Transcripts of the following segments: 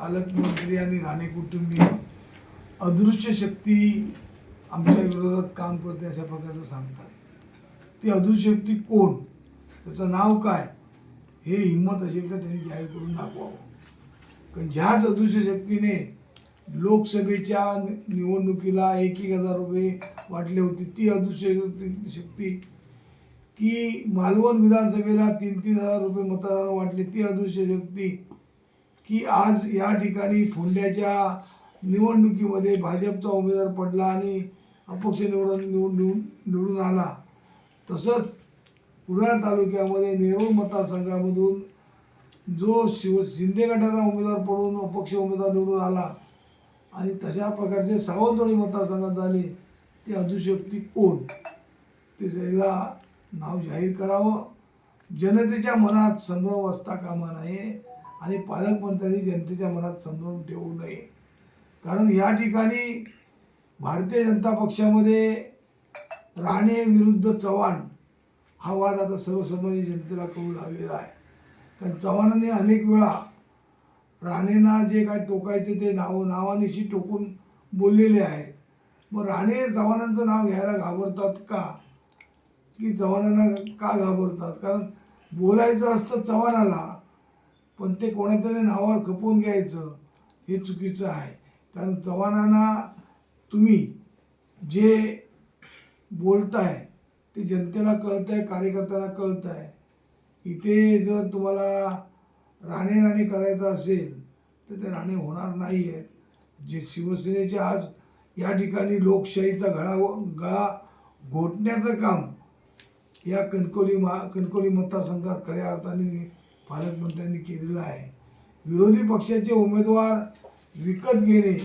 पालकमंत्री आणि राणे कुटुंबीय अदृश्य शक्ती आमच्या विरोधात काम करते अशा प्रकारचं सांगतात. ती अदृश्य शक्ती कोण, त्याचं नाव काय, हे हिंमत असेल तर त्यांनी जाहीर करून दाखवावं. कारण ज्याच अदृश्य शक्तीने लोकसभेच्या निवडणुकीला 1,000 रुपये वाटले होते, ती अदृश्य शक्ती की मालवण विधानसभेला 3,000 रुपये मतदारांना वाटले, ती अदृश्य शक्ती की आज या ठिकाणी फोंड्याच्या निवडणुकीमध्ये भाजपचा उमेदवार पडला आणि अपक्ष निवडून आला. तसंच कुडाळ तालुक्यामध्ये नेरूळ मतदारसंघामधून जो शिंदे गटाचा उमेदवार पडून अपक्ष उमेदवार निवडून आला आणि तशा प्रकारचे सावंतवाडी मतदारसंघात झाले, ती अदृश्य शक्ती कोण, ते एकदा नाव जाहीर करावं. जनतेच्या मनात संभ्रम असता कामा नये आणि पालकमंत्र्यांनी जनतेच्या मनात संभ्रम ठेवू नये. कारण या ठिकाणी भारतीय जनता पक्षामध्ये राणे विरुद्ध चव्हाण हा वाद आता सर्वसामान्य जनतेला कळू लागलेला आहे. कारण चव्हाणांनी अनेक वेळा राणेंना जे काय टोकायचे ते नावानिशी टोकून बोललेले आहे. मग राणे चव्हाणांचं नाव घ्यायला घाबरतात का, की चव्हाणांना का घाबरतात? कारण बोलायचं असतं चव्हाणाला, पण ते कोणातरी नावावर खपवून घ्यायचं हे चुकीचं आहे. कारण चव्हाणांना तुम्ही जे बोलताय ते जनतेला कळतं आहे, कार्यकर्त्यांना कळतं आहे. इथे जर तुम्हाला राणे करायचं असेल तर ते राणे होणार नाही आहेत. जे शिवसेनेचे आज या ठिकाणी लोकशाहीचा गळा घोटण्याचं काम या कणकवली मतदारसंघात खऱ्या अर्थाने पालकमंत्र्यांनी केलेलं आहे. विरोधी पक्षाचे उमेदवार विकत घेणे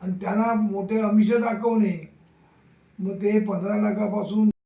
आणि त्यांना मोठे आमिष दाखवणे, मग ते 15 लाखापासून